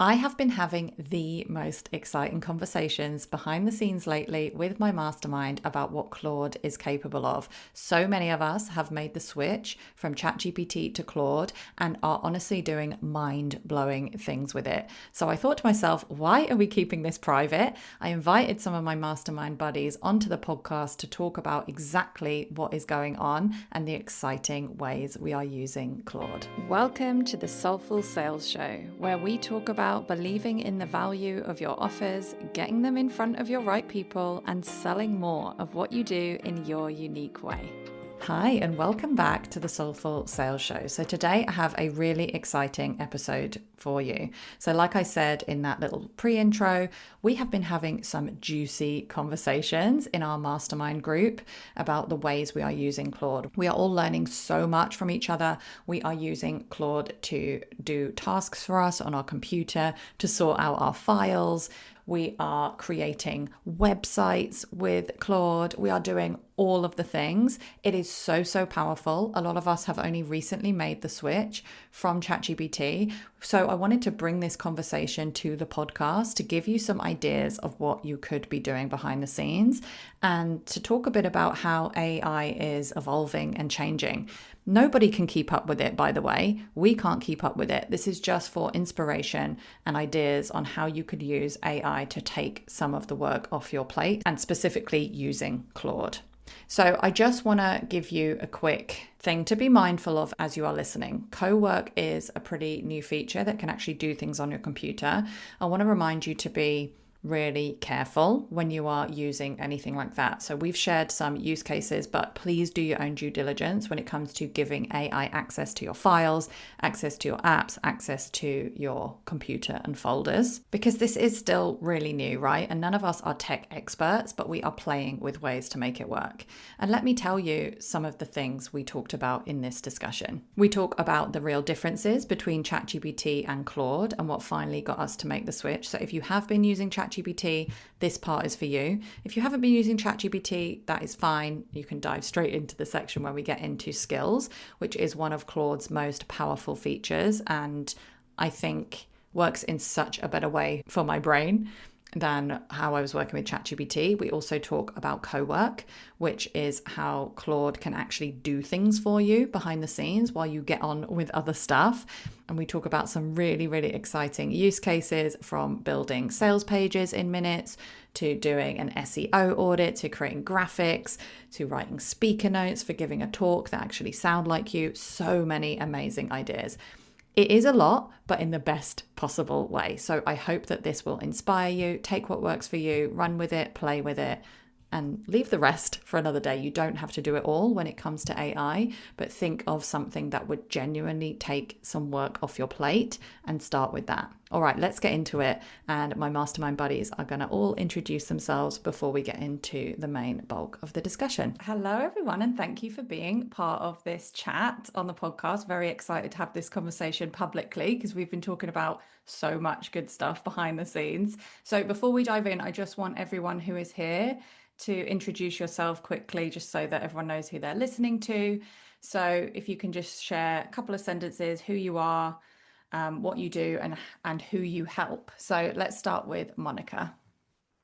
I have been having the most exciting conversations behind the scenes lately with my mastermind about what Claude is capable of. So many of us have made the switch from ChatGPT to Claude and are honestly doing mind-blowing things with it. So I thought to myself, why are we keeping this private? I invited some of my mastermind buddies onto the podcast to talk about exactly what is going on and the exciting ways we are using Claude. Welcome to the Soulful Sales Show, where we talk about believing in the value of your offers, getting them in front of your right people, and selling more of what you do in your unique way. Hi, and welcome back to the Soulful Sales Show. So today I have a really exciting episode for you. So like I said in that little pre-intro, we have been having some juicy conversations in our mastermind group about the ways we are using Claude. We are all learning so much from each other. We are using Claude to do tasks for us on our computer, to sort out our files. We are creating websites with Claude. We are doing all of the things. It is so powerful. A lot of us have only recently made the switch from ChatGPT. So I wanted to bring this conversation to the podcast to give you some ideas of what you could be doing behind the scenes and to talk a bit about how AI is evolving and changing. Nobody can keep up with it, by the way. We can't keep up with it. This is just for inspiration and ideas on how you could use AI to take some of the work off your plate, and specifically using Claude. So I just want to give you a quick thing to be mindful of as you are listening. Cowork is a pretty new feature that can actually do things on your computer. I want to remind you to be really careful when you are using anything like that. So we've shared some use cases, but please do your own due diligence when it comes to giving AI access to your files, access to your apps, access to your computer and folders, because this is still really new, right? And none of us are tech experts, but we are playing with ways to make it work. And let me tell you some of the things we talked about in this discussion. We talk about the real differences between ChatGPT and Claude and what finally got us to make the switch. So if you have been using ChatGPT, this part is for you. If you haven't been using ChatGPT, that is fine. You can dive straight into the section where we get into skills, which is one of Claude's most powerful features, and I think works in such a better way for my brain than how I was working with ChatGPT. We also talk about Cowork, which is how Claude can actually do things for you behind the scenes while you get on with other stuff. And we talk about some really exciting use cases, from building sales pages in minutes, to doing an SEO audit, to creating graphics, to writing speaker notes for giving a talk that actually sound like you. So many amazing ideas. It is a lot, but in the best possible way. So I hope that this will inspire you. Take what works for you, run with it, play with it, and leave the rest for another day. You don't have to do it all when it comes to AI, but think of something that would genuinely take some work off your plate and start with that. All right, let's get into it. And my mastermind buddies are going to all introduce themselves before we get into the main bulk of the discussion. Hello, everyone, and thank you for being part of this chat on the podcast. Very excited to have this conversation publicly because we've been talking about so much good stuff behind the scenes. So before we dive in, I just want everyone who is here to introduce yourself quickly, just so that everyone knows who they're listening to. So if you can just share a couple of sentences, who you are, what you do, and who you help. So let's start with Monica.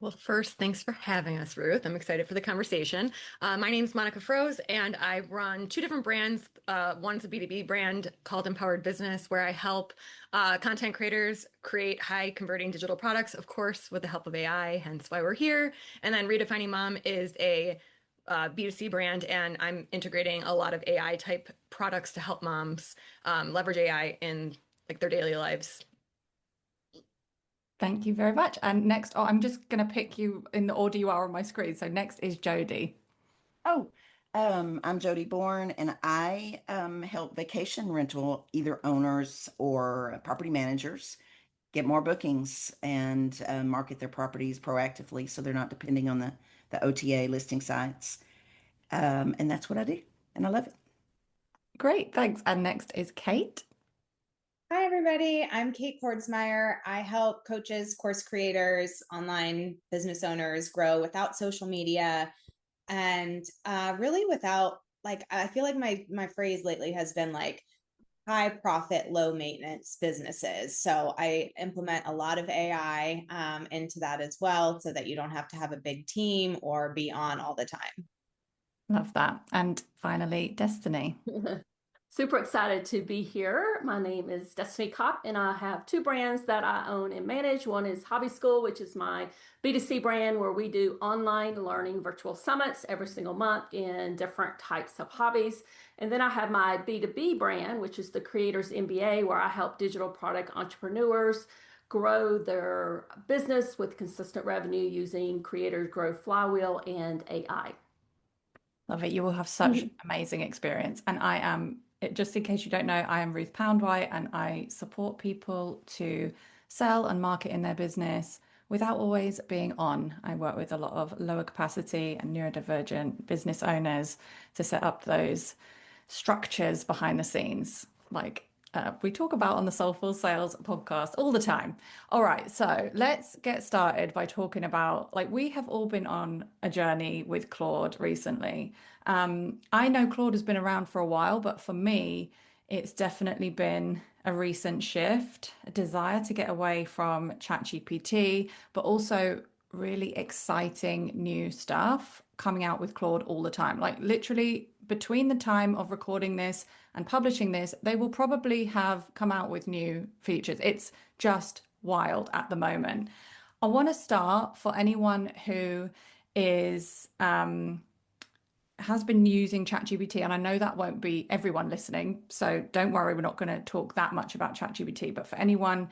Well, first, thanks for having us, Ruth. I'm excited for the conversation. My name is Monica Froese, and I run two different brands. One's a B2B brand called Empowered Business, where I help content creators create high converting digital products, of course, with the help of AI, hence why we're here. And then Redefining Mom is a B2C brand, and I'm integrating a lot of AI type products to help moms leverage AI in like their daily lives. Thank you very much. And next, I'm just going to pick you in the order you are on my screen. So next is Jody. Oh, I'm Jody Bourne, and I help vacation rental either owners or property managers get more bookings and market their properties proactively so they're not depending on the OTA listing sites. And that's what I do, and I love it. Great, thanks. And next is Kate. Hi, everybody. I'm Kate Kordsmeyer. I help coaches, course creators, online business owners grow without social media and really without, like, I feel like my phrase lately has been like high profit, low maintenance businesses. So I implement a lot of AI into that as well, so that you don't have to have a big team or be on all the time. Love that. And finally, Destiny. Super excited to be here. My name is Destiny Kopp, and I have two brands that I own and manage. One is Hobby School, which is my B2C brand where we do online learning virtual summits every single month in different types of hobbies. And then I have my B2B brand, which is the Creators MBA, where I help digital product entrepreneurs grow their business with consistent revenue using Creators Growth Flywheel and AI. Love it. You will have such amazing experience. And I am, just in case you don't know, I am Ruth Poundwhite, and I support people to sell and market in their business without always being on. I work with a lot of lower capacity and neurodivergent business owners to set up those structures behind the scenes, like we talk about on the Soulful Sales podcast all the time. All right, so let's get started by talking about, like, we have all been on a journey with Claude recently. I know Claude has been around for a while, but for me, it's definitely been a recent shift, a desire to get away from ChatGPT, but also really exciting new stuff coming out with Claude all the time. Like, literally between the time of recording this and publishing this, they will probably have come out with new features. It's just wild at the moment. I want to start, for anyone who is has been using ChatGPT, and I know that won't be everyone listening, so don't worry, we're not going to talk that much about ChatGPT, but for anyone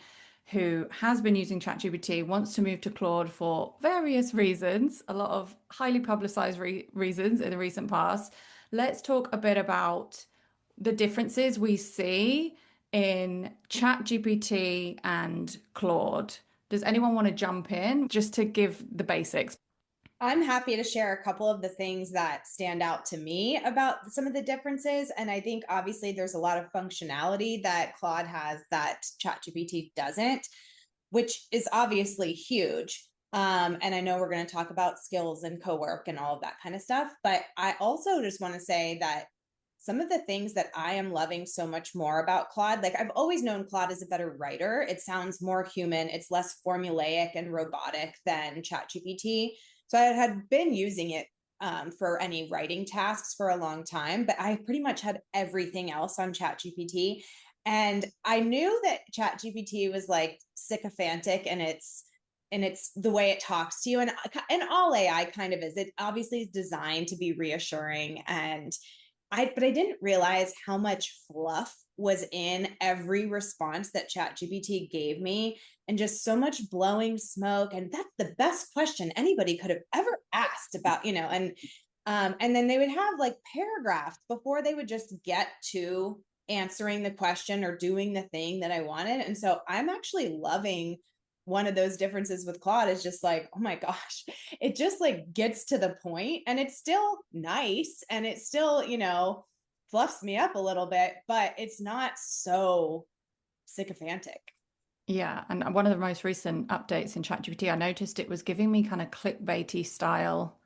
who has been using ChatGPT, wants to move to Claude for various reasons, a lot of highly publicized reasons in the recent past, let's talk a bit about the differences we see in ChatGPT and Claude. Does anyone want to jump in just to give the basics? I'm happy to share a couple of the things that stand out to me about some of the differences. And I think obviously there's a lot of functionality that Claude has that ChatGPT doesn't, which is obviously huge. And I know we're going to talk about skills and co-work and all of that kind of stuff. But I also just want to say that some of the things that I am loving so much more about Claude, like, I've always known Claude is a better writer. It sounds more human. It's less formulaic and robotic than ChatGPT. So I had been using it for any writing tasks for a long time, but I pretty much had everything else on ChatGPT. And I knew that ChatGPT was like sycophantic, and it's the way it talks to you, and all AI kind of is. It obviously is designed to be reassuring, but I didn't realize how much fluff was in every response that ChatGPT gave me, and just so much blowing smoke. And that's the best question anybody could have ever asked about, and then they would have like paragraphs before they would just get to answering the question or doing the thing that I wanted. And so I'm actually loving one of those differences with Claude is just like, oh my gosh, it just like gets to the point, and it's still nice, and it still, fluffs me up a little bit, but it's not so sycophantic. Yeah, and one of the most recent updates in ChatGPT, I noticed it was giving me kind of clickbaity style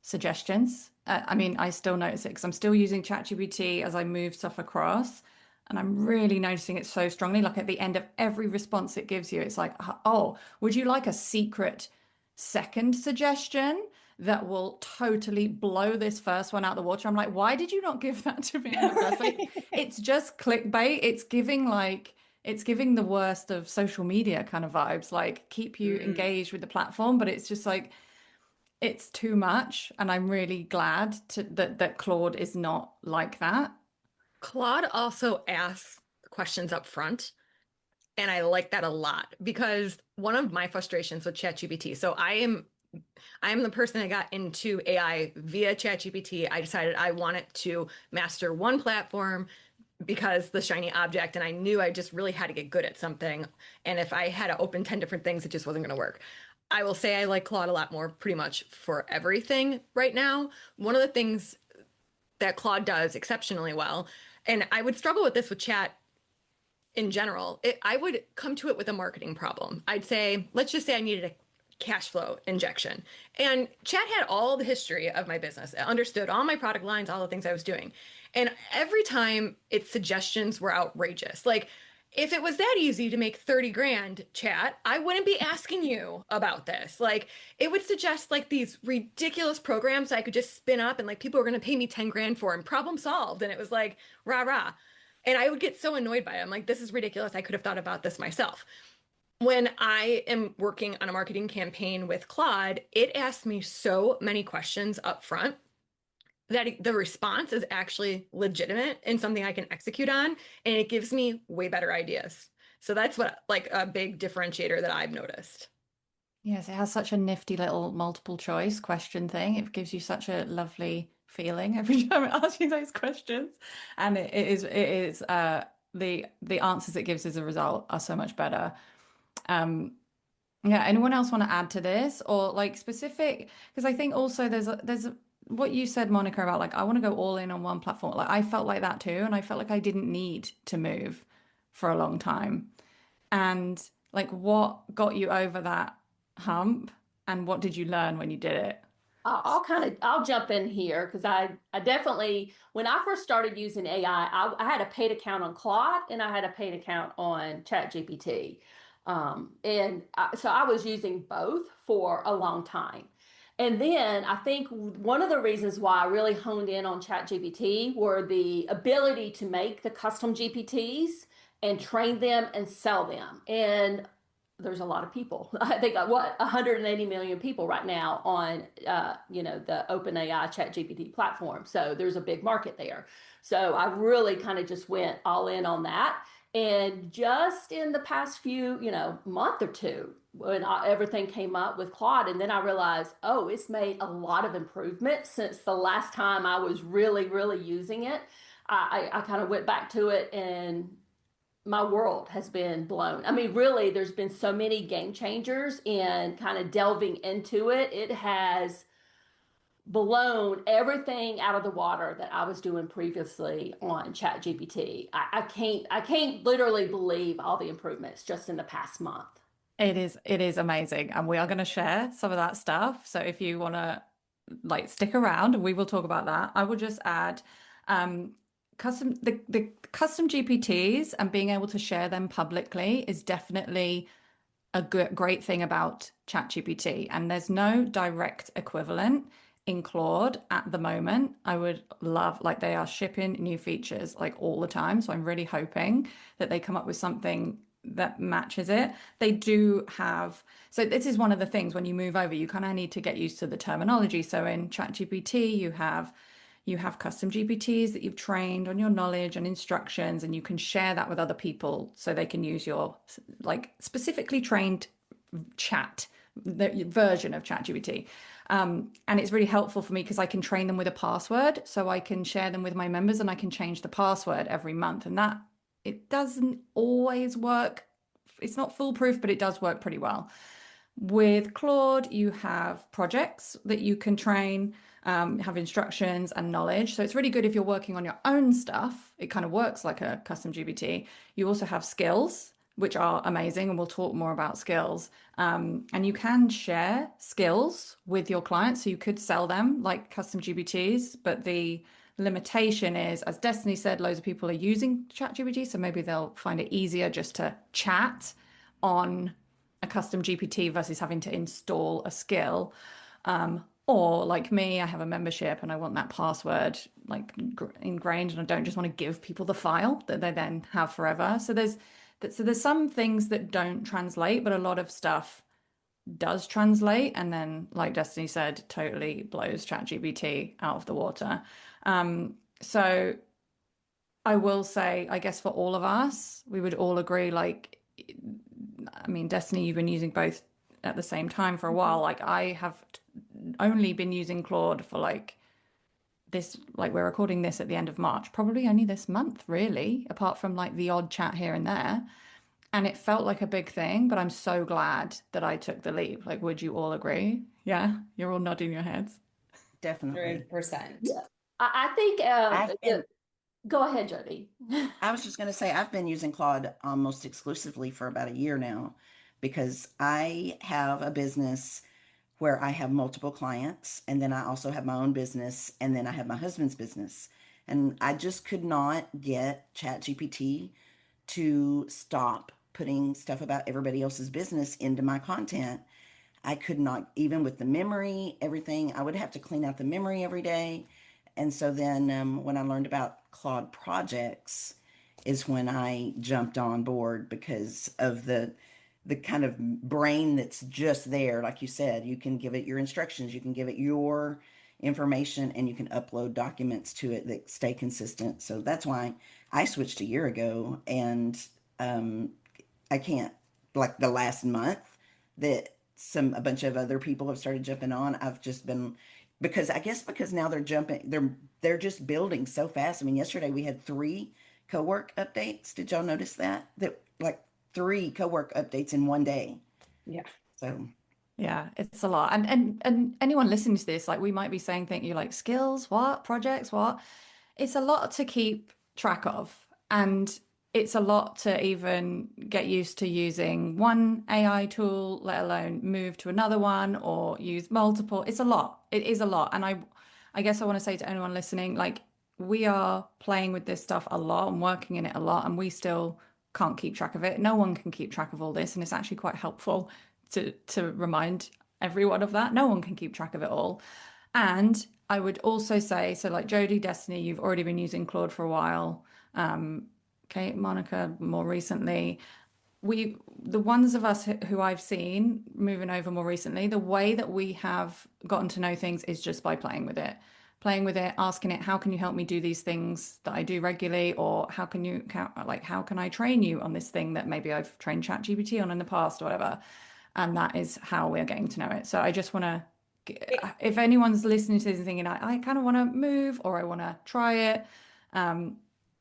suggestions. I mean, I still notice it because I'm still using ChatGPT as I move stuff across, and I'm really noticing it so strongly. Like, at the end of every response it gives you, it's like, oh, would you like a secret second suggestion that will totally blow this first one out the water? I'm like, why did you not give that to me in the first place? It's just clickbait. It's giving the worst of social media kind of vibes, like keep you engaged with the platform, but it's just like, it's too much. And I'm really glad that Claude is not like that. Claude also asks questions up front. And I like that a lot, because one of my frustrations with ChatGPT, so I am the person that got into AI via ChatGPT. I decided I wanted to master one platform because the shiny object, and I knew I just really had to get good at something. And if I had to open 10 different things, it just wasn't going to work. I will say I like Claude a lot more pretty much for everything right now. One of the things that Claude does exceptionally well, and I would struggle with this with chat in general, I would come to it with a marketing problem. I'd say, let's just say I needed a cash flow injection. And chat had all the history of my business. It understood all my product lines, all the things I was doing. And every time its suggestions were outrageous. Like, if it was that easy to make 30 grand, chat, I wouldn't be asking you about this. Like, it would suggest like these ridiculous programs I could just spin up and like people are going to pay me 10 grand for and problem solved. And it was like, rah, rah. And I would get so annoyed by it. I'm like, this is ridiculous. I could have thought about this myself. When I am working on a marketing campaign with Claude, it asks me so many questions up front that the response is actually legitimate and something I can execute on, and it gives me way better ideas. So that's what like a big differentiator that I've noticed. Yes, it has such a nifty little multiple choice question thing. It gives you such a lovely feeling every time it asks you those questions. And the answers it gives as a result are so much better. Um, yeah, anyone else want to add to this or like specific? Because I think also what you said, Monica, about like I want to go all in on one platform. Like I felt like that too, and I felt like I didn't need to move for a long time. And like what got you over that hump and what did you learn when you did it? I'll jump in here because I definitely when I first started using AI, I had a paid account on Claude and I had a paid account on ChatGPT. So I was using both for a long time. And then I think one of the reasons why I really honed in on ChatGPT were the ability to make the custom GPTs and train them and sell them. And there's a lot of people. I think 180 million people right now on the OpenAI ChatGPT platform. So there's a big market there. So I really kind of just went all in on that. And just in the past few, month or two, when everything came up with Claude, and then I realized, oh, it's made a lot of improvement since the last time I was really, really using it. I kind of went back to it and my world has been blown. I mean, really, there's been so many game changers and kind of delving into it. It has blown everything out of the water that I was doing previously on ChatGPT. I can't literally believe all the improvements just in the past month. It is amazing. And we are going to share some of that stuff. So if you want to like stick around, we will talk about that. I will just add um the custom GPTs and being able to share them publicly is definitely a great thing about ChatGPT. And there's no direct equivalent in Claude at the moment. I would love, like, they are shipping new features like all the time. So I'm really hoping that they come up with something that matches it. They do have, so this is one of the things when you move over, you kind of need to get used to the terminology. So in ChatGPT, you have custom GPTs that you've trained on your knowledge and instructions, and you can share that with other people so they can use your like specifically trained chat the version of ChatGPT. And it's really helpful for me because I can train them with a password, so I can share them with my members and I can change the password every month. And that it doesn't always work. It's not foolproof, but it does work pretty well. With Claude, you have projects that you can train, have instructions and knowledge. So it's really good if you're working on your own stuff. It kind of works like a custom GPT. You also have skills, which are amazing, and we'll talk more about skills. And you can share skills with your clients. So you could sell them like custom GPTs, but the limitation is, as Destiny said, loads of people are using ChatGPT, so maybe they'll find it easier just to chat on a custom GPT versus having to install a skill. Or like me, I have a membership and I want that password like ingrained, and I don't just want to give people the file that they then have forever. So there's some things that don't translate, but a lot of stuff does translate. And then, like Destiny said, totally blows ChatGPT out of the water. So I will say, I guess for all of us, we would all agree, like, I mean, Destiny, you've been using both at the same time for a while. Like I have only been using Claude for like this, like we're recording this at the end of March, probably only this month, really, apart from like the odd chat here and there. And it felt like a big thing, but I'm so glad that I took the leap. Like, would you all agree? Yeah, you're all nodding your heads. Definitely. 100%. Yeah. I think, go ahead, Jody. I was just going to say, I've been using Claude almost exclusively for about a year now because I have a business where I have multiple clients, and then I also have my own business, and then I have my husband's business. And I just could not get ChatGPT to stop putting stuff about everybody else's business into my content. I could not, even with the memory, everything, I would have to clean out the memory every day. And so then when I learned about Claude projects is when I jumped on board because of the kind of brain that's just there. Like you said, you can give it your instructions, you can give it your information, and you can upload documents to it that stay consistent. So that's why I switched a year ago, and um, I can't, like the last month that a bunch of other people have started jumping on. I've just been, because I guess because now they're just building so fast. I mean, yesterday we had 3 Cowork updates. Did y'all notice that? That like 3 Cowork updates in one day. Yeah. So Yeah, it's a lot. And anyone listening to this, like we might be saying, think you like skills, what, projects, what? It's a lot to keep track of. And it's a lot to even get used to using one AI tool, let alone move to another one or use multiple. It's a lot. It is a lot. And I guess I want to say to anyone listening, like we are playing with this stuff a lot and working in it a lot, and we still can't keep track of it. No one can keep track of all this, and it's actually quite helpful to remind everyone of that. No one can keep track of it all. And I would also say, so like Jody, Destiny, you've already been using Claude for a while. Kate, Monica, more recently. The ones of us who I've seen moving over more recently, the way that we have gotten to know things is just by playing with it, asking it, how can you help me do these things that I do regularly? Or how can I train you on this thing that maybe I've trained ChatGPT on in the past or whatever? And that is how we're getting to know it. So I just want to, if anyone's listening to this and thinking, I kind of want to move or I want to try it,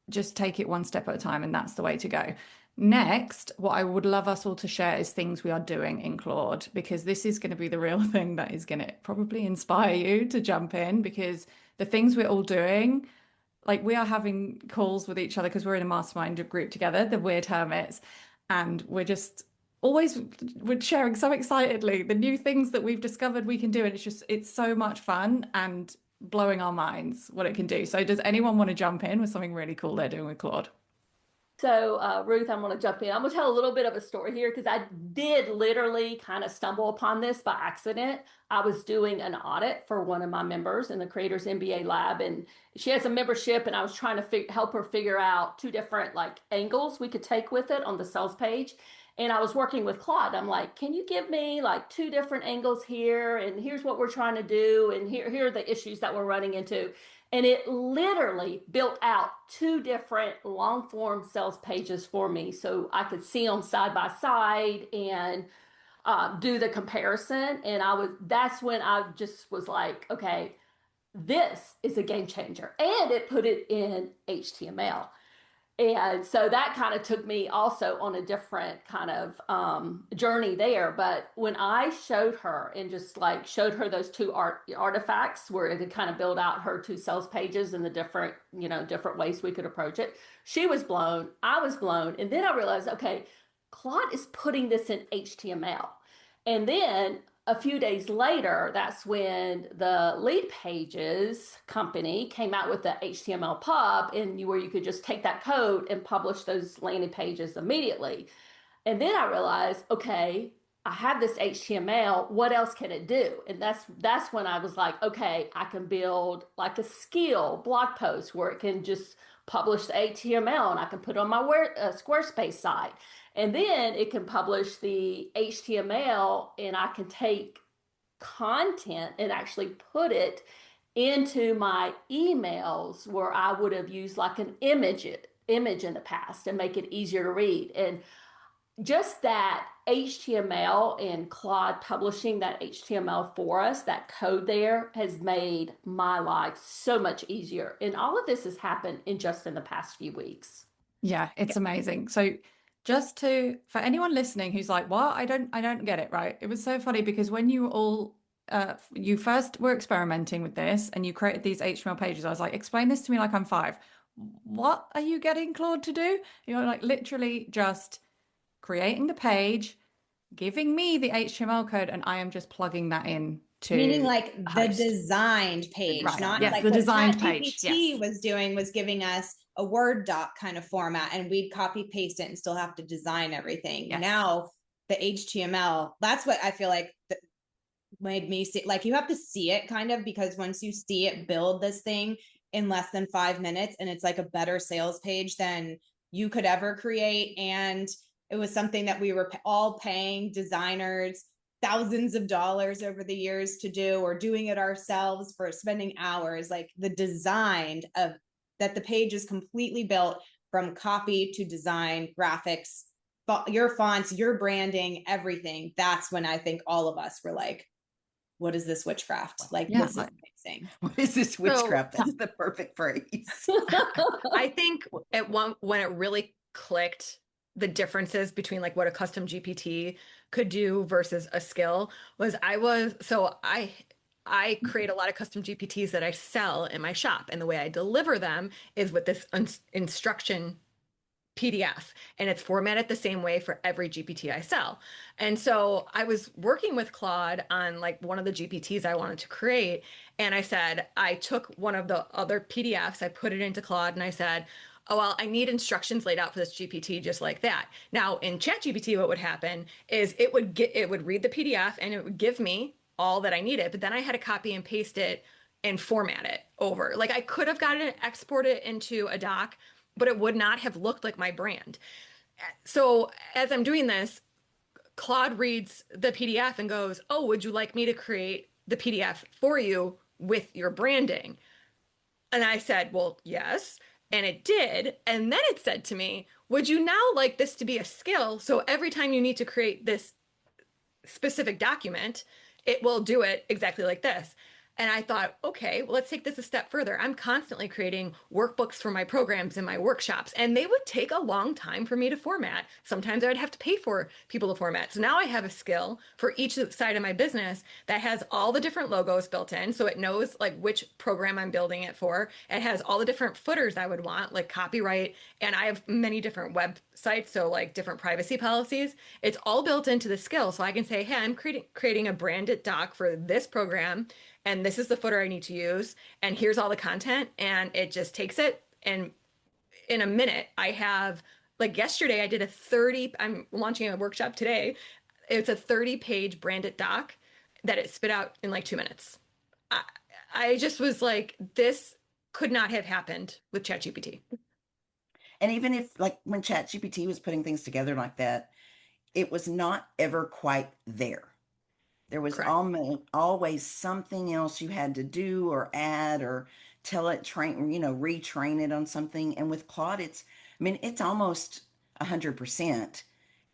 just take it one step at a time, and that's the way to go. Next, what I would love us all to share is things we are doing in Claude, because this is going to be the real thing that is going to probably inspire you to jump in, because the things we're all doing, like we are having calls with each other because we're in a mastermind group together, the Weird Hermits, and we're sharing so excitedly the new things that we've discovered we can do, and it's so much fun and blowing our minds what it can do. So does anyone want to jump in with something really cool they're doing with Claude? So, Ruth, I'm going to jump in. I'm going to tell a little bit of a story here because I did literally kind of stumble upon this by accident. I was doing an audit for one of my members in the Creators MBA Lab, and she has a membership, and I was trying to help her figure out 2 different like angles we could take with it on the sales page. And I was working with Claude. I'm like, can you give me like 2 different angles here? And here's what we're trying to do. And here are the issues that we're running into. And it literally built out 2 different long form sales pages for me so I could see them side by side and do the comparison. And that's when I just was like, okay, this is a game changer. And it put it in HTML. And so that kind of took me also on a different kind of journey there. But when I showed her and just like showed her those 2 artifacts where it could kind of build out her 2 sales pages and the different, different ways we could approach it, she was blown. I was blown. And then I realized, okay, Claude is putting this in HTML. And then a few days later, that's when the Lead Pages company came out with the HTML pub, where you could just take that code and publish those landing pages immediately. And then I realized, okay, I have this HTML. What else can it do? And that's when I was like, okay, I can build like a skill blog post where it can just publish the HTML, and I can put it on my Squarespace site. And then it can publish the HTML, and I can take content and actually put it into my emails where I would have used like an image in the past and make it easier to read. And just that HTML and Claude publishing that HTML for us, that code there has made my life so much easier. And all of this has happened in the past few weeks. Yeah, it's amazing. So for anyone listening who's like, what? I don't get it, right? It was so funny because when you first were experimenting with this and you created these HTML pages, I was like, explain this to me like I'm 5. What are you getting Claude to do? Like literally just creating the page, giving me the HTML code and I am just plugging that in Meaning to like a the host. designed page, Right. not Yes, like the what designed page. ChatGPT Yes. was doing was giving us a Word doc kind of format and we'd copy paste it and still have to design everything. Yes. Now the HTML, that's what I feel like made me see, like you have to see it kind of, because once you see it build this thing in less than 5 minutes and it's like a better sales page than you could ever create. And it was something that we were all paying designers thousands of dollars over the years to do, or doing it ourselves for spending hours. Like the design of that, the page is completely built from copy to design, graphics, your fonts, your branding, everything. That's when I think all of us were like, what is this witchcraft? Like, Yeah, this is amazing. What is this witchcraft? That's the perfect phrase. I think when it really clicked, the differences between like what a custom GPT could do versus a skill was I create a lot of custom GPTs that I sell in my shop, and the way I deliver them is with this instruction PDF, and it's formatted the same way for every GPT I sell. And so I was working with Claude on like one of the GPTs I wanted to create. And I said, I took one of the other PDFs, I put it into Claude, and I said, oh, well, I need instructions laid out for this GPT just like that. Now in ChatGPT, what would happen is it would read the PDF and it would give me all that I needed, but then I had to copy and paste it and format it over. Like I could have gotten it, export it into a doc, but it would not have looked like my brand. So as I'm doing this, Claude reads the PDF and goes, oh, would you like me to create the PDF for you with your branding? And I said, well, yes. And it did. And then it said to me, would you now like this to be a skill? So every time you need to create this specific document, it will do it exactly like this. And I thought, okay, well, let's take this a step further. I'm constantly creating workbooks for my programs and my workshops, and they would take a long time for me to format. Sometimes I would have to pay for people to format. So now I have a skill for each side of my business that has all the different logos built in. So it knows like which program I'm building it for. It has all the different footers I would want, like copyright. And I have many different websites, so like different privacy policies. It's all built into the skill. So I can say, hey, I'm creating a branded doc for this program, and this is the footer I need to use, and here's all the content, and it just takes it, and in a minute I have, like yesterday I did I'm launching a workshop today. It's a 30-page branded doc that it spit out in like 2 minutes. I, I just was like, this could not have happened with ChatGPT. And even if, like, when ChatGPT was putting things together like that, it was not ever quite there. There was Correct. always something else you had to do or add or tell it, retrain it on something. And with Claude, I mean, it's almost 100%.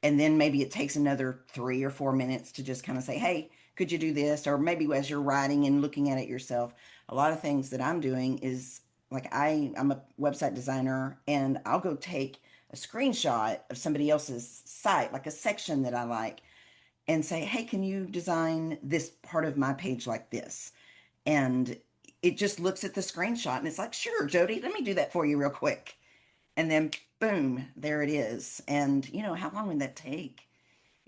And then maybe it takes another 3 or 4 minutes to just kind of say, hey, could you do this? Or maybe as you're writing and looking at it yourself, a lot of things that I'm doing is like I'm a website designer, and I'll go take a screenshot of somebody else's site, like a section that I like, and say, hey, can you design this part of my page like this? And it just looks at the screenshot and it's like, sure, Jody, let me do that for you real quick. And then boom, there it is. And how long would that take?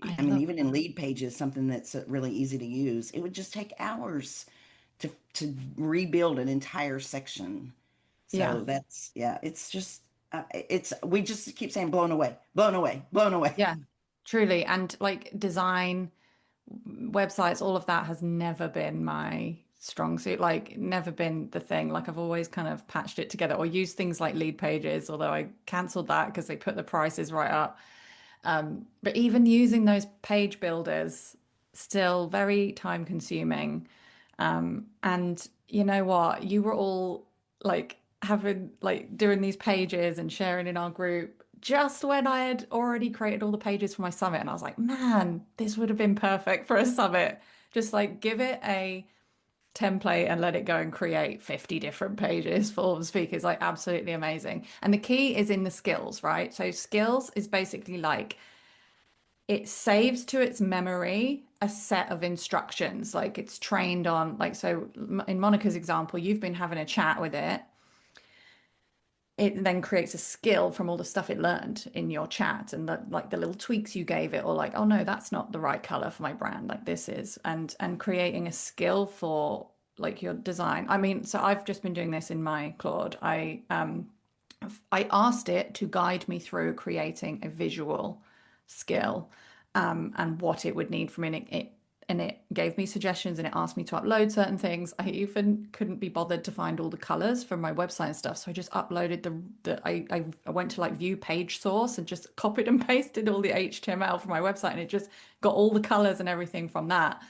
I I mean, love even in lead pages, something that's really easy to use, it would just take hours to rebuild an entire section. Yeah. So that's, yeah, it's just, we just keep saying blown away, blown away, blown away. Yeah, truly. And like design, websites, all of that has never been my strong suit, like never been the thing. Like I've always kind of patched it together or used things like lead pages, although I cancelled that because they put the prices right up. But even using those page builders, still very time consuming. And you know what? You were all like having like doing these pages and sharing in our group just when I had already created all the pages for my summit. And I was like, man, this would have been perfect for a summit. Just like give it a template and let it go and create 50 different pages full of speakers. Like absolutely amazing. And the key is in the skills, right? So skills is basically like it saves to its memory a set of instructions, like it's trained on, like, so in Monica's example, you've been having a chat with it. it then creates a skill from all the stuff it learned in your chat and the little tweaks you gave it, or like, oh no, that's not the right color for my brand, like this is, and creating a skill for like your design. I mean, so I've just been doing this in my Claude. I asked it to guide me through creating a visual skill, and what it would need from it. And it gave me suggestions and it asked me to upload certain things. I even couldn't be bothered to find all the colors from my website and stuff. So I just uploaded I went to like view page source and just copied and pasted all the HTML from my website, and it just got all the colors and everything from that.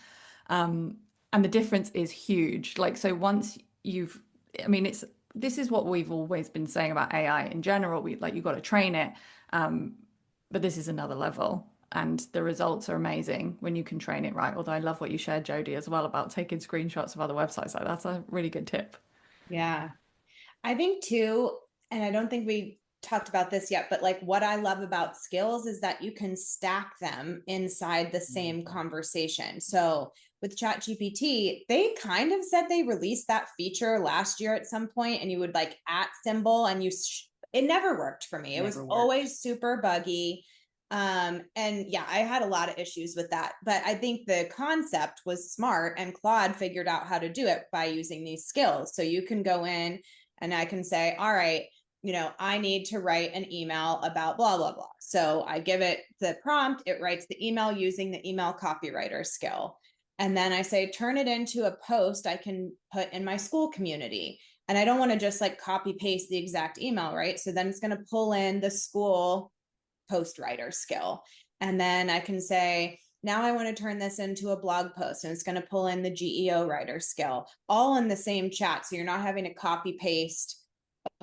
And the difference is huge. Like, so once this is what we've always been saying about AI in general. You've got to train it. But this is another level. And the results are amazing when you can train it right. Although I love what you shared, Jody, as well, about taking screenshots of other websites. Like, that's a really good tip. Yeah. I think too, and I don't think we talked about this yet, but like what I love about skills is that you can stack them inside the same conversation. So with ChatGPT, they kind of said they released that feature last year at some point, and you would like @ symbol, and it never worked for me. It was always super buggy. And yeah, I had a lot of issues with that, but I think the concept was smart, and Claude figured out how to do it by using these skills. So you can go in and I can say, all right, I need to write an email about blah, blah, blah. So I give it the prompt, it writes the email using the email copywriter skill. And then I say, turn it into a post I can put in my school community. And I don't want to just like copy paste the exact email, right? So then it's going to pull in the school post writer skill. And then I can say, now I want to turn this into a blog post, and it's going to pull in the GEO writer skill, all in the same chat. So you're not having to copy paste.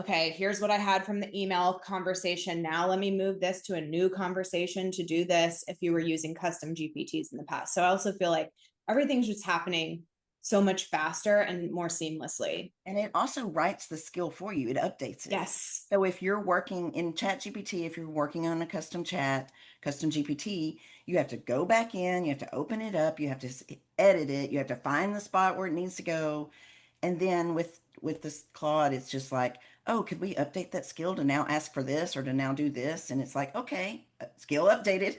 Okay, here's what I had from the email conversation. Now let me move this to a new conversation to do this, if you were using custom GPTs in the past. So I also feel like everything's just happening so much faster and more seamlessly. And it also writes the skill for you. It updates it. Yes. So if you're working in ChatGPT, if you're working on a custom GPT, you have to go back in, you have to open it up, you have to edit it, you have to find the spot where it needs to go. And then with this Claude, it's just like, oh, could we update that skill to now ask for this or to now do this? And it's like, okay, skill updated.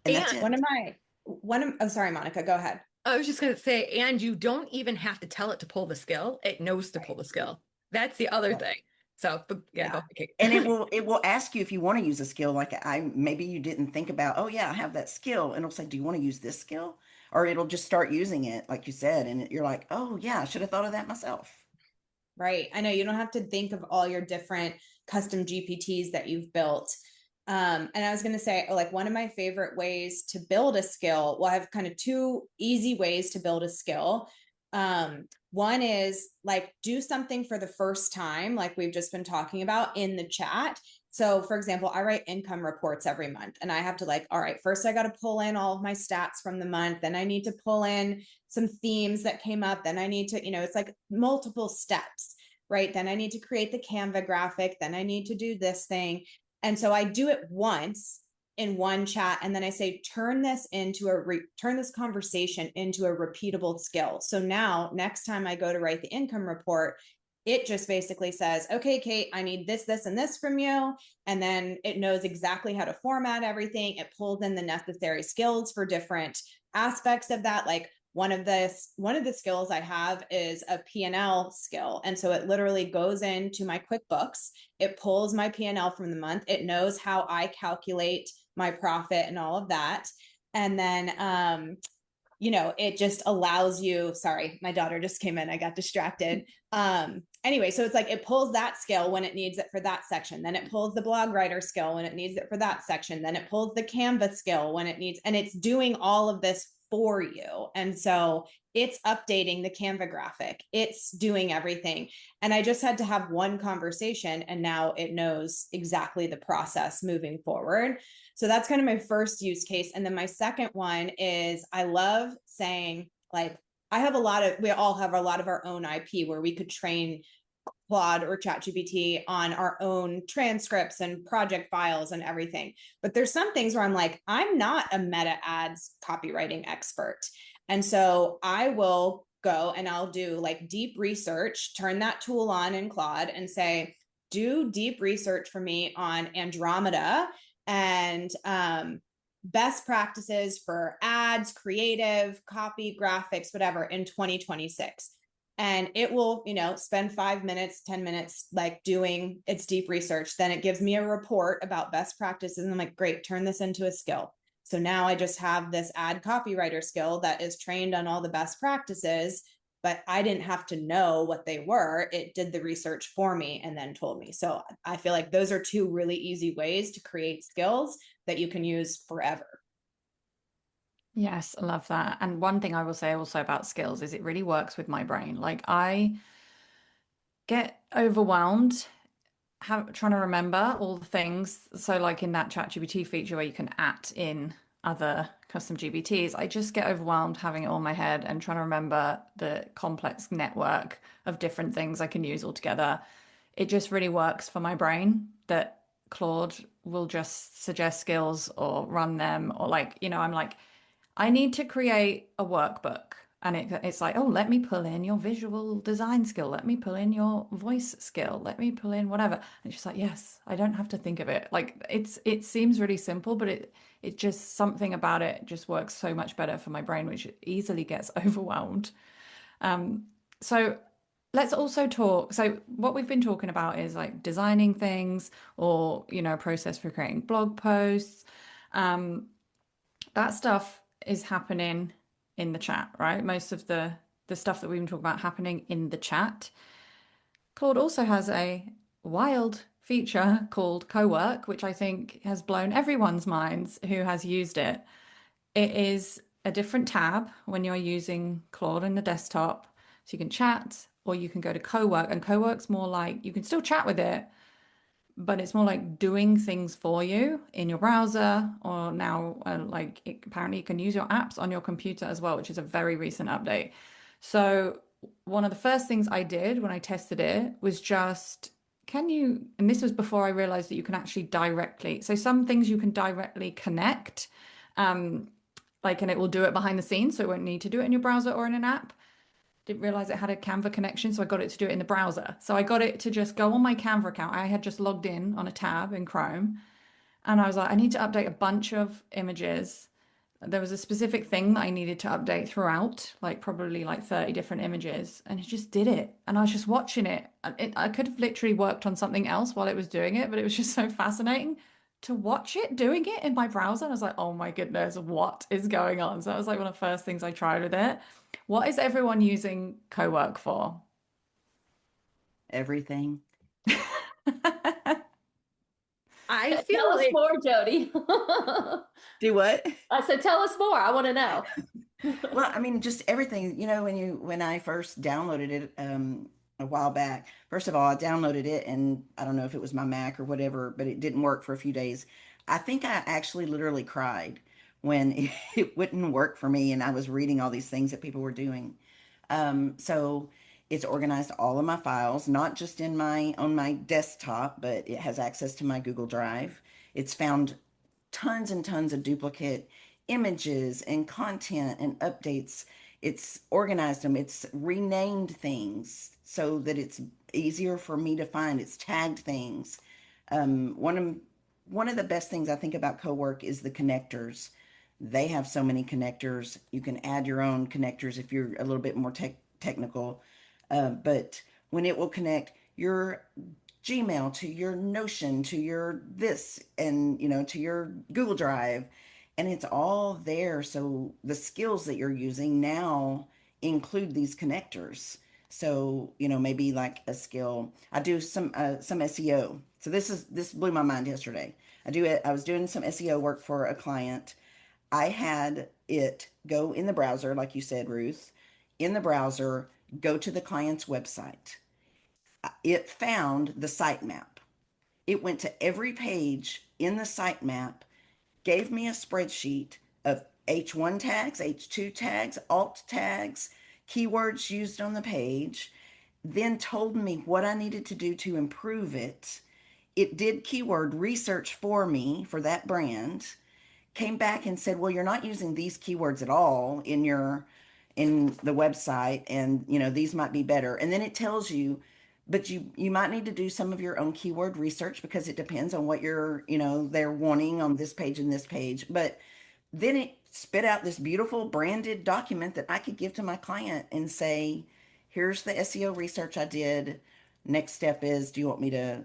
And that's it. Oh, sorry, Monica, go ahead. I was just going to say, and you don't even have to tell it to pull the skill. It knows to pull the skill. That's the other thing. So yeah. Go. Okay. And it will ask you if you want to use a skill. Like maybe you didn't think about, oh yeah, I have that skill. And it'll say, do you want to use this skill? Or it'll just start using it, like you said. And you're like, oh yeah, I should have thought of that myself. Right. I know you don't have to think of all your different custom GPTs that you've built. And I was going to say, like, one of my favorite ways to build a skill, well, I have kind of two easy ways to build a skill. One is like, do something for the first time, like we've just been talking about in the chat. So for example, I write income reports every month, and I have to like, all right, first I got to pull in all of my stats from the month. Then I need to pull in some themes that came up. Then I need to, it's like multiple steps, right? Then I need to create the Canva graphic. Then I need to do this thing. And so I do it once in one chat, and then I say, turn this conversation into a repeatable skill. So now next time I go to write the income report, it just basically says, okay, Kate, I need this, this, and this from you. And then it knows exactly how to format everything. It pulls in the necessary skills for different aspects of that. Like one of the skills I have is a P&L skill. And so it literally goes into my QuickBooks. It pulls my P&L from the month. It knows how I calculate my profit and all of that. And then, it just allows you, sorry, my daughter just came in, I got distracted. Anyway, so it's like, it pulls that skill when it needs it for that section. Then it pulls the blog writer skill when it needs it for that section. Then it pulls the Canva skill when it needs, and it's doing all of this for you. And so it's updating the Canva graphic. It's doing everything. And I just had to have one conversation, and now it knows exactly the process moving forward. So that's kind of my first use case. And then my second one is, I love saying, like, we all have a lot of our own IP where we could train Claude or ChatGPT on our own transcripts and project files and everything. But there's some things where I'm like, I'm not a meta ads copywriting expert. And so I will go and I'll do like deep research, turn that tool on in Claude and say, do deep research for me on Andromeda and best practices for ads, creative, copy, graphics, whatever in 2026. And it will, spend 5 minutes, 10 minutes, like doing its deep research. Then it gives me a report about best practices. And I'm like, great, turn this into a skill. So now I just have this ad copywriter skill that is trained on all the best practices, but I didn't have to know what they were. It did the research for me and then told me. So I feel like those are two really easy ways to create skills that you can use forever. Yes, I love that. And one thing I will say also about skills is it really works with my brain. Like I get overwhelmed trying to remember all the things. So like in that ChatGPT feature where you can in other custom GPTs, I just get overwhelmed having it all in my head and trying to remember the complex network of different things I can use all together. It just really works for my brain that Claude will just suggest skills or run them or like, I'm like, I need to create a workbook. And it's like, oh, let me pull in your visual design skill. Let me pull in your voice skill. Let me pull in whatever. And it's just like, yes, I don't have to think of it. Like it seems really simple, but it just something about it just works so much better for my brain, which easily gets overwhelmed. So let's also talk. So what we've been talking about is like designing things or, process for creating blog posts. That stuff is happening in the chat, right? Most of the stuff that we've been talking about happening in the chat. Claude also has a wild feature called Cowork, which I think has blown everyone's minds who has used it. It is a different tab when you're using Claude in the desktop. So you can chat or you can go to Cowork, and Cowork's more like you can still chat with it, but it's more like doing things for you in your browser, or now apparently you can use your apps on your computer as well, which is a very recent update. So one of the first things I did when I tested it was just, and this was before I realized that you can actually so some things you can directly connect, and it will do it behind the scenes, so it won't need to do it in your browser or in an app. Didn't realize it had a Canva connection, so I got it to do it in the browser. So I got it to just go on my Canva account. I had just logged in on a tab in Chrome, and I was like, I need to update a bunch of images. There was a specific thing that I needed to update throughout, like probably like 30 different images, and it just did it. And I was just watching it. I could have literally worked on something else while it was doing it, but it was just so fascinating to watch it doing it in my browser. And I was like, oh my goodness, what is going on? So that was like one of the first things I tried with it. What is everyone using Cowork for? Everything. I feel Tell us like more, Jody. Do what? I said, tell us more. I want to know. Well, I mean, just everything, when I first downloaded it a while back, first of all, I downloaded it and I don't know if it was my Mac or whatever, but it didn't work for a few days. I think I actually literally cried when it wouldn't work for me and I was reading all these things that people were doing. So it's organized all of my files, not just on my desktop, but it has access to my Google Drive. It's found tons and tons of duplicate images and content and updates. It's organized them. It's renamed things so that it's easier for me to find. It's tagged things. One of the best things I think about Cowork is the connectors. They have so many connectors. You can add your own connectors if you're a little bit more technical. But when it will connect your Gmail to your Notion to your this and to your Google Drive, and it's all there, so the skills that you're using now include these connectors. So maybe like a skill, I do some SEO. So this blew my mind yesterday. I was doing some SEO work for a client. I had it go in the browser, like you said, Ruth, in the browser, go to the client's website. It found the sitemap. It went to every page in the sitemap, gave me a spreadsheet of H1 tags, H2 tags, alt tags, keywords used on the page, then told me what I needed to do to improve it. It did keyword research for me for that brand, came back and said, well, you're not using these keywords at all in the website, and these might be better. And then it tells you but you might need to do some of your own keyword research because it depends on what you're, they're wanting on this page and this page. But then it spit out this beautiful branded document that I could give to my client and say, here's the SEO research I did. Next step is, do you want me to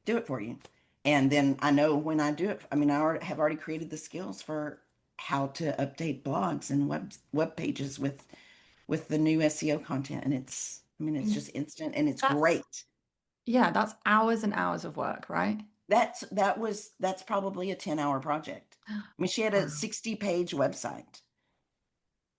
do it for you? And then I know when I do it, I mean, have already created the skills for how to update blogs and web pages with the new SEO content. And it's just instant and it's That's great. Yeah, that's hours and hours of work, right? That's probably a 10-hour project. I mean, she had a 60-page website.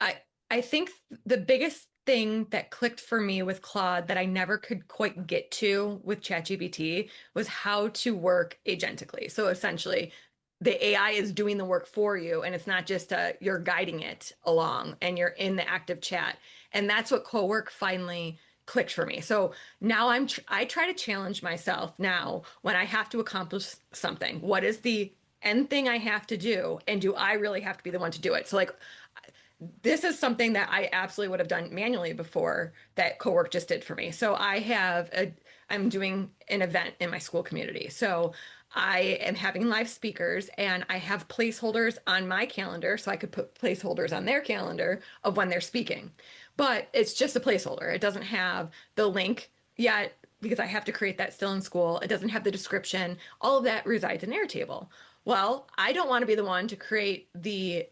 I think the biggest thing that clicked for me with Claude that I never could quite get to with ChatGPT was how to work agentically. So essentially, the AI is doing the work for you, and it's not just you're guiding it along and you're in the active chat. And that's what Cowork finally clicked for me. So now I try to challenge myself now when I have to accomplish something. What is the end thing I have to do? And do I really have to be the one to do it? So like this is something that I absolutely would have done manually before that Cowork just did for me. So I'm doing an event in my school community. So I am having live speakers and I have placeholders on my calendar so I could put placeholders on their calendar of when they're speaking. But it's just a placeholder. It doesn't have the link yet because I have to create that still in school. It doesn't have the description. All of that resides in Airtable. Well, I don't want to be the one to create the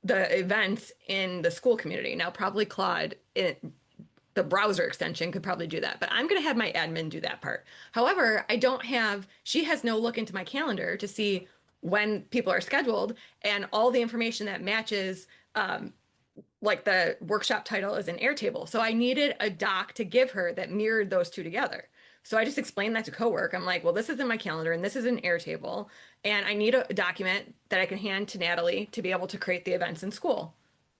events in the school community. Now, probably Claude, the browser extension could probably do that, but I'm going to have my admin do that part. However, she has no look into my calendar to see when people are scheduled and all the information that matches, like the workshop title is in Airtable. So I needed a doc to give her that mirrored those two together. So I just explained that to Cowork. I'm like, well, this is in my calendar and this is in Airtable. And I need a document that I can hand to Natalie to be able to create the events in school.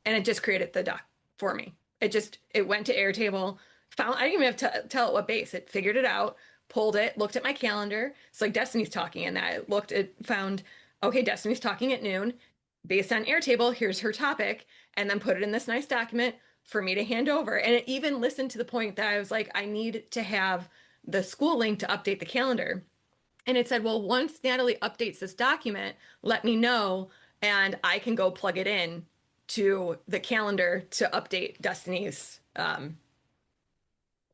And it just created the doc for me. It went to Airtable, I didn't even have to tell it what base. It figured it out, pulled it, looked at my calendar. It's like Destiny's talking and that it found, okay, Destiny's talking at noon. Based on Airtable, here's her topic, and then put it in this nice document for me to hand over. And it even listened to the point that I was like, I need to have the school link to update the calendar. And it said, well, once Natalie updates this document, let me know and I can go plug it in to the calendar to update Destiny's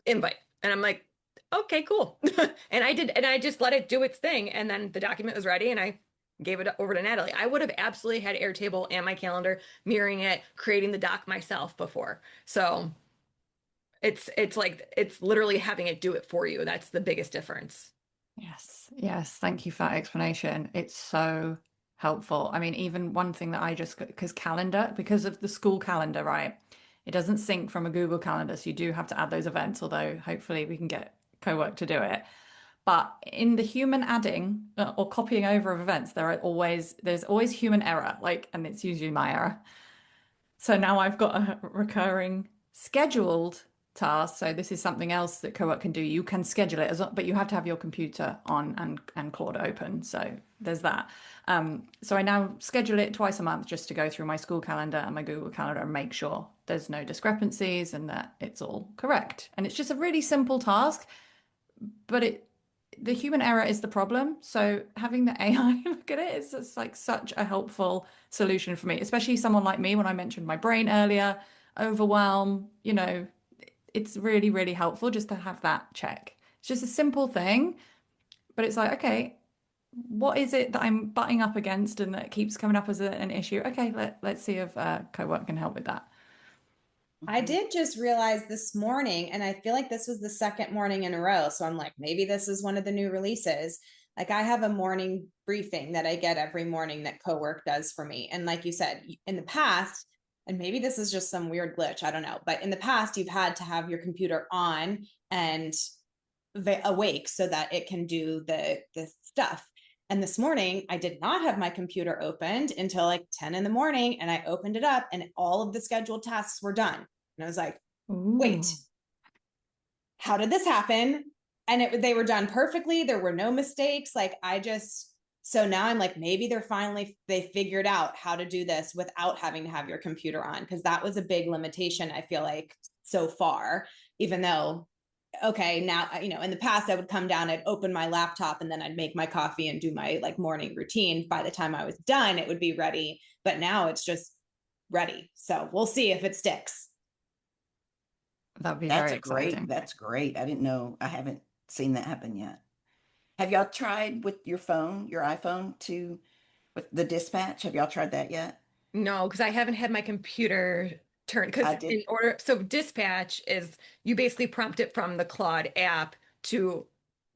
invite. And I'm like, okay, cool. And I did, and I just let it do its thing. And then the document was ready and I gave it over to Natalie. I would have absolutely had Airtable and my calendar mirroring it, creating the doc myself before. So it's literally having it do it for you. That's the biggest difference. Yes. Thank you for that explanation. It's so helpful. I mean, even one thing that because of the school calendar, right? It doesn't sync from a Google Calendar, so you do have to add those events, although hopefully we can get Cowork to do it. But in the human adding or copying over of events, there's always human error, and it's usually my error. So now I've got a recurring scheduled task. So this is something else that Cowork can do. You can schedule it, but you have to have your computer on and Claude open. So there's that. So I now schedule it twice a month just to go through my school calendar and my Google Calendar and make sure there's no discrepancies and that it's all correct. And it's just a really simple task, but the human error is the problem. So having the AI look at it is just like such a helpful solution for me, especially someone like me, when I mentioned my brain earlier, overwhelm, it's really, really helpful just to have that check. It's just a simple thing, but it's like, okay, what is it that I'm butting up against and that keeps coming up as an issue? Okay, let's see if Cowork can help with that. I did just realize this morning, and I feel like this was the second morning in a row. So I'm like, maybe this is one of the new releases. Like I have a morning briefing that I get every morning that Cowork does for me. And like you said, in the past, and maybe this is just some weird glitch, I don't know, but in the past, you've had to have your computer on and awake so that it can do the stuff. And this morning, I did not have my computer opened until like 10 in the morning. And I opened it up and all of the scheduled tasks were done. And I was like, wait, how did this happen? And they were done perfectly. There were no mistakes. So now I'm like, maybe they figured out how to do this without having to have your computer on. Cause that was a big limitation, I feel like, so far, even though okay, now, in the past I would come down, I'd open my laptop and then I'd make my coffee and do my like morning routine. By the time I was done, it would be ready. But now it's just ready. So we'll see if it sticks. That'd be very Great. exciting. That's great. I didn't know. I haven't seen that happen yet. Have y'all tried with your phone, your iPhone, to with the dispatch? Have y'all tried that yet? No, because I haven't had my computer turn. Because I did. in order, so dispatch is you basically prompt it from the Claude app to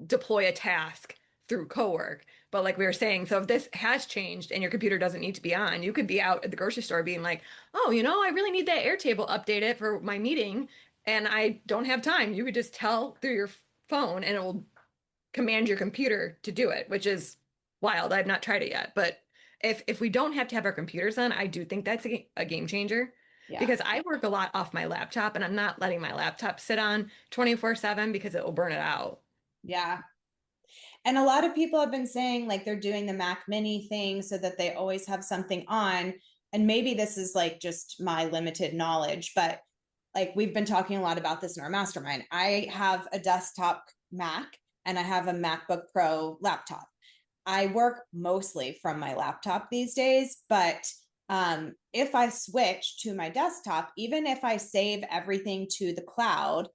deploy a task through Cowork. But like we were saying, so if this has changed and your computer doesn't need to be on, you could be out at the grocery store being like, oh, I really need that Airtable updated for my meeting and I don't have time. You could just tell through your phone and it will command your computer to do it, which is wild. I've not tried it yet, but if we don't have to have our computers on, I do think that's a game changer Yeah. because I work a lot off my laptop and I'm not letting my laptop sit on 24/7 because it will burn it out. Yeah. And a lot of people have been saying like they're doing the Mac Mini thing so that they always have something on. And maybe this is like just my limited knowledge, but like we've been talking a lot about this in our mastermind. I have a desktop Mac and I have a MacBook Pro laptop. I work mostly from my laptop these days, but if I switch to my desktop, even if I save everything to the cloud,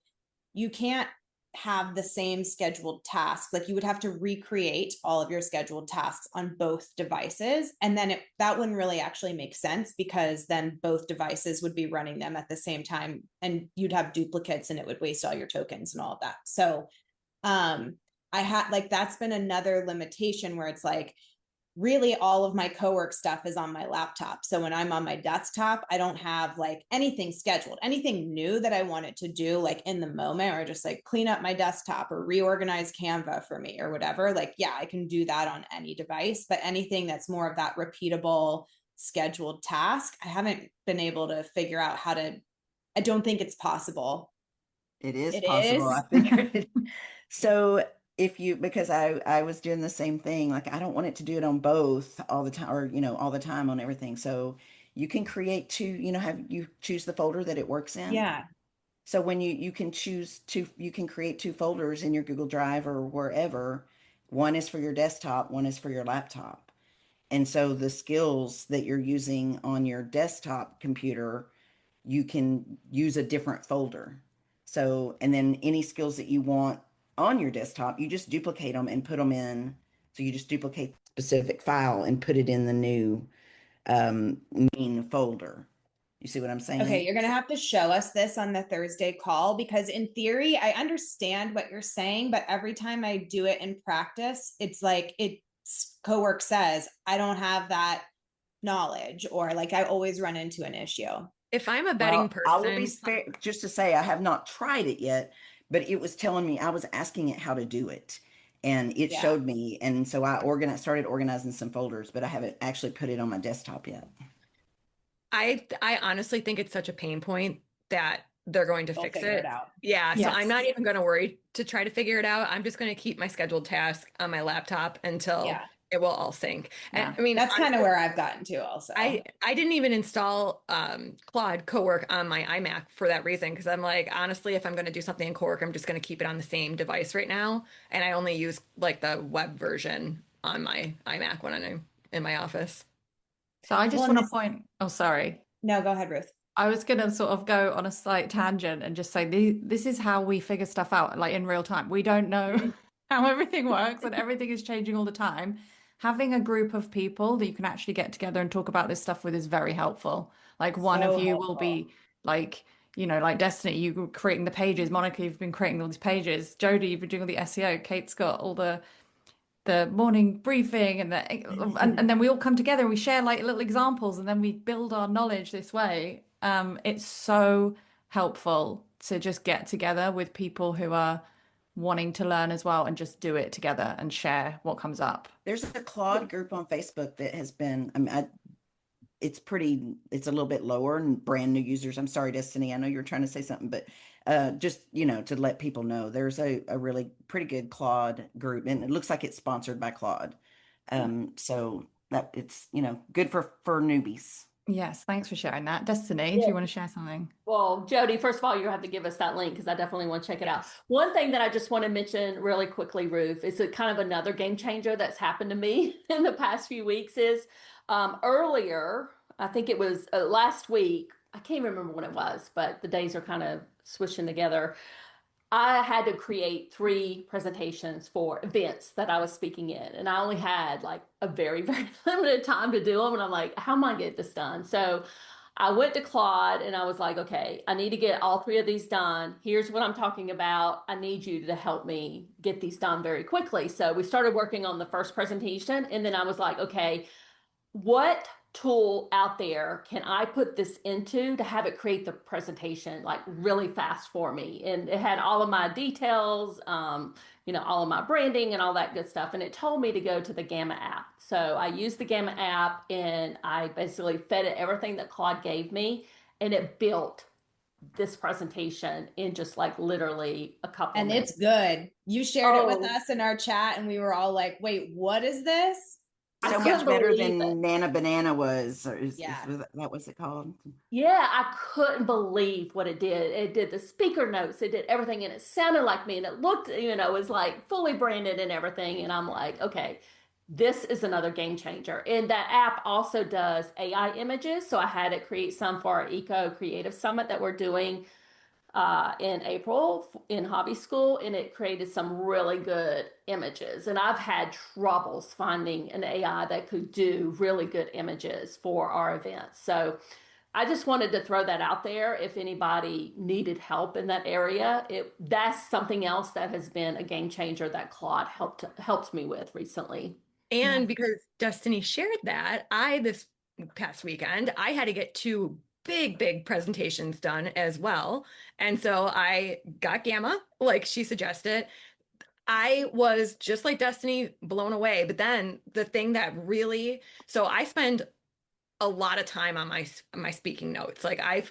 you can't have the same scheduled tasks. Like you would have to recreate all of your scheduled tasks on both devices. And then that wouldn't really actually make sense because then both devices would be running them at the same time and you'd have duplicates and it would waste all your tokens and all of that. So I had like that's been another limitation where it's like really all of my cowork stuff is on my laptop. So when I'm on my desktop, I don't have like anything scheduled, anything new that I wanted to do like in the moment or just like clean up my desktop or reorganize Canva for me or whatever. Like, yeah, I can do that on any device, but anything that's more of that repeatable scheduled task, I haven't been able to figure out how to, I don't think it's possible. It is It possible. is. I figured it. So if you, because I was doing the same thing, like I don't want it to do it on both all the time or, all the time on everything. So you can create two, have you choose the folder that it works in. Yeah. So when you can choose two, you can create two folders in your Google Drive or wherever. One is for your desktop, one is for your laptop. And so the skills that you're using on your desktop computer you can use a different folder. So, and then any skills that you want on your desktop, you just duplicate them and put them in. So you just duplicate the specific file and put it in the new main folder. You see what I'm Okay, saying? you're going to have to show us this on the Thursday call because, in theory, I understand what you're saying, but every time I do it in practice, it's like Cowork says, I don't have that knowledge, or like I always run into an issue. If I'm a betting Well, I will be person, fair, just to say I have not tried it yet, but it was telling me I was asking it how to do it, and it Yeah. showed me, and so I started organizing some folders, but I haven't actually put it on my desktop yet. I honestly think it's such a pain point that they're going to They'll fix figure it it. out. Yeah, so I'm Yes. not even going to worry to try to figure it out. I'm just going to keep my scheduled task on my laptop until Yeah. it will all sync. And Yeah. I mean, That's kind of honestly, where I've gotten to also. I didn't even install Claude Cowork on my iMac for that reason because I'm like, honestly, if I'm going to do something in Cowork, I'm just going to keep it on the same device right now, and I only use like the web version on my iMac when I'm in my office. So I just Well, want to point, oh, sorry. no, go ahead, Ruth. I was going to sort of go on a slight tangent and just say this is how we figure stuff out, like in real time. We don't know how everything works and everything is changing all the time. Having a group of people that you can actually get together and talk about this stuff with is very helpful. Like one of So you will helpful. be like, like Destiny, you were creating the pages. Monica, you've been creating all these pages. Jody, you've been doing all the SEO. Kate's got all the morning briefing and then we all come together and we share like little examples and then we build our knowledge this way. It's so helpful to just get together with people who are wanting to learn as well and just do it together and share what comes up. There's a Claude group on Facebook that has been, I mean, it's a little bit lower and brand new users. I'm sorry, Destiny. I know you're trying to say something, but just, to let people know there's a really pretty good Claude group and it looks like it's sponsored by Claude. So that it's, good for newbies. Yes, thanks for sharing that. Destiny, do Yeah. you want to share something? Well, Jody, first of all, you have to give us that link because I definitely want to check it out. Yes. One thing that I just want to mention really quickly, Ruth, is a kind of another game changer that's happened to me in the past few weeks is earlier, I think it was last week. I can't remember when it was, but the days are kind of swishing together. I had to create 3 presentations for events that I was speaking in, and I only had like a very, very limited time to do them. And I'm like, how am I gonna get this done? So I went to Claude and I was like, okay, I need to get all 3 of these done. Here's what I'm talking about. I need you to help me get these done very quickly. So we started working on the first presentation, and then I was like, okay, what tool out there can I put this into to have it create the presentation like really fast for me? And it had all of my details, all of my branding and all that good stuff. And it told me to go to the Gamma app. So I used the Gamma app and I basically fed it everything that Claude gave me, and it built this presentation in just like literally a couple of And minutes. it's good. You shared it with Oh, us in our chat, and we were all like, wait, what is this? I So It's much couldn't better believe it. than Nana Banana was, or yeah. was that was it called? Yeah, I couldn't believe what it did. It did the speaker notes, it did everything, and it sounded like me, and it looked, it was like fully branded and everything. And I'm like, okay, this is another game changer. And that app also does AI images. So I had it create some for our Eco Creative Summit that we're doing in April in hobby school, and it created some really good images. And I've had troubles finding an AI that could do really good images for our events. So I just wanted to throw that out there. If anybody needed help in that area, that's something else that has been a game changer that Claude helped me with recently. And because Destiny shared that, this past weekend, I had to get 2 big presentations done as well. And so I got Gamma, like she suggested. I was just like Destiny, blown away. But then the thing that really, so I spend a lot of time on my speaking notes. Like I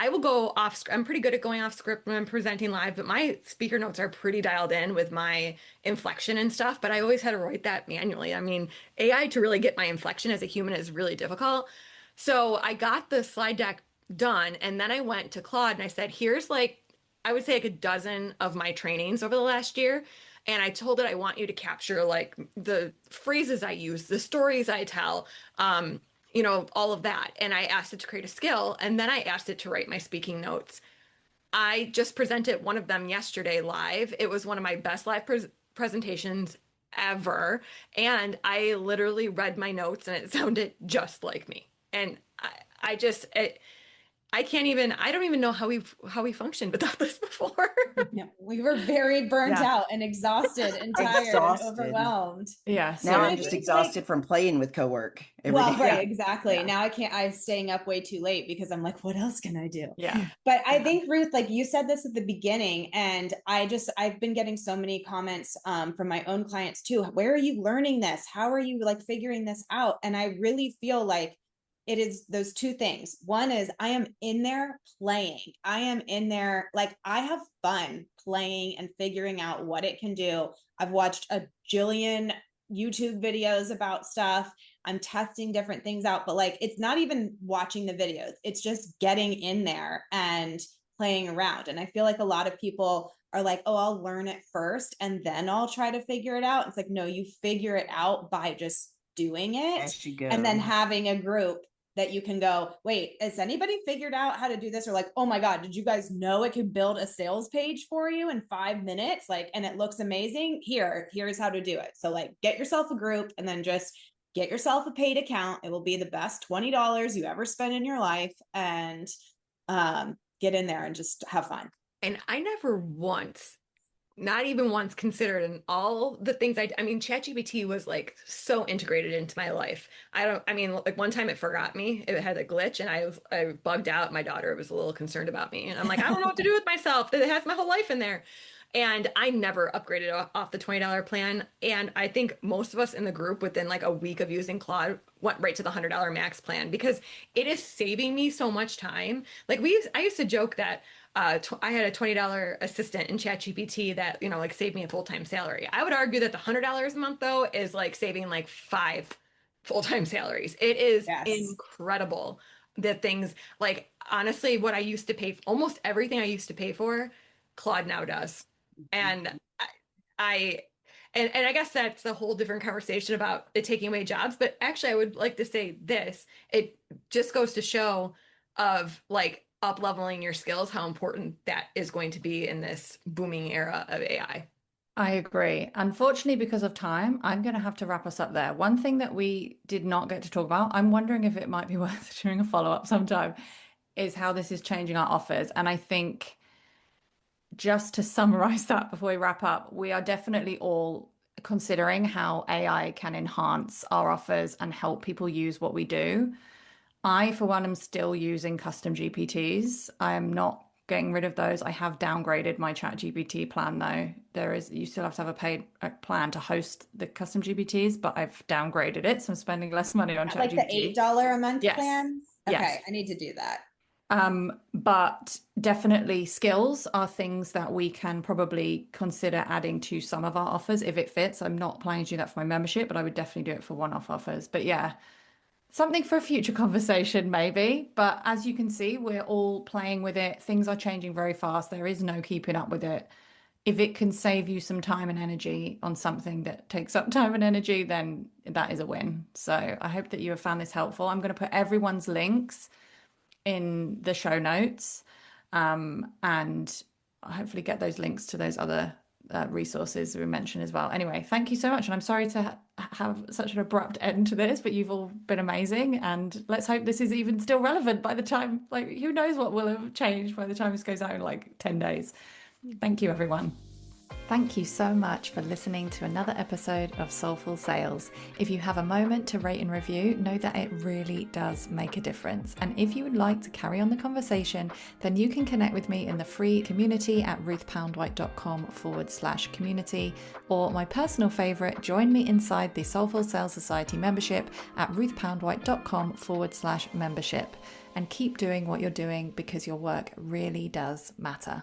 will go off. I'm pretty good at going off script when I'm presenting live, but my speaker notes are pretty dialed in with my inflection and stuff. But I always had to write that manually. I mean, AI to really get my inflection as a human is really difficult. So I got the slide deck done, and then I went to Claude and I said, "Here's like, I would say like a dozen of my trainings over the last year." And I told it I want you to capture like the phrases I use, the stories I tell, all of that. And I asked it to create a skill, and then I asked it to write my speaking notes. I just presented one of them yesterday live. It was one of my best live presentations ever. And I literally read my notes and it sounded just like me. And I just, I don't even know how we functioned without this before. Yeah, we were very burnt Yeah. out and exhausted and tired and Exhausted. overwhelmed. Yeah, Now And I I'm just seriously. think like, exhausted from playing with Cowork every well, day. right, Yeah. exactly. Yeah. Now I can't, I'm staying up way too late because I'm like, what else can I do? Yeah. But I Yeah. think Ruth, like you said this at the beginning, and I've been getting so many comments from my own clients too. Where are you learning this? How are you like figuring this out? And I really feel like it is those 2 things. One is I am in there playing. I am in there, like I have fun playing and figuring out what it can do. I've watched a jillion YouTube videos about stuff. I'm testing different things out, but like it's not even watching the videos. It's just getting in there and playing around. And I feel like a lot of people are like, oh, I'll learn it first and then I'll try to figure it out. It's like, no, you figure it out by just doing it As you and then go. having a group that you can go, wait, has anybody figured out how to do this? Or like, oh my God, did you guys know it could build a sales page for you in 5 minutes? Like, and it looks amazing. Here's how to do it. So like get yourself a group and then just get yourself a paid account. It will be the best $20 you ever spend in your life. And get in there and just have fun. And I never once, not even once considered in all the things I mean, ChatGPT was like so integrated into my life. I mean, like one time it forgot me. It had a glitch and I bugged out. My daughter was a little concerned about me. And I'm like, I don't know what to do with myself. It has my whole life in there. And I never upgraded off the $20 plan. And I think most of us in the group within like a week of using Claude went right to the $100 max plan because it is saving me so much time. Like I used to joke that I had a $20 assistant in ChatGPT that, like saved me a full-time salary. I would argue that the $100 a month though is like saving like full-time salaries. It is Yes. incredible that things like, honestly, what I used to pay, almost everything I used to pay for, Claude now does. And I and I guess that's a whole different conversation about it taking away jobs. But actually, I would like to say this. It just goes to show of like up leveling your skills, how important that is going to be in this booming era of AI. I agree. Unfortunately, because of time, I'm going to have to wrap us up there. One thing that we did not get to talk about, I'm wondering if it might be worth doing a follow-up sometime, is how this is changing our offers. And I think just to summarize that before we wrap up, we are definitely all considering how AI can enhance our offers and help people use what we do. I, for one, am still using custom GPTs. I am not getting rid of those. I have downgraded my ChatGPT plan though. You still have to have a paid plan to host the custom GPTs, but I've downgraded it. So I'm spending less money on Like the ChatGPT. $8 a month Yes. plans? Okay, Yes. I need to do that. But definitely skills are things that we can probably consider adding to some of our offers if it fits. I'm not planning to do that for my membership, but I would definitely do it for one-off offers. But yeah, something for a future conversation, maybe. But as you can see, we're all playing with it. Things are changing very fast. There is no keeping up with it. If it can save you some time and energy on something that takes up time and energy, then that is a win. So I hope that you have found this helpful. I'm going to put everyone's links in the show notes, and hopefully get those links to those other resources we mentioned as well. Anyway, thank you so much. And I'm sorry to have such an abrupt end to this, but you've all been amazing. And let's hope this is even still relevant by the time, like, who knows what will have changed by the time this goes out in like 10 days. Thank you, everyone. Thank you so much for listening to another episode of Soulful Sales. If you have a moment to rate and review, know that it really does make a difference. And if you would like to carry on the conversation, then you can connect with me in the free community at ruthpoundwhite.com/community, or my personal favorite, join me inside the Soulful Sales Society membership at ruthpoundwhite.com/membership. And keep doing what you're doing because your work really does matter.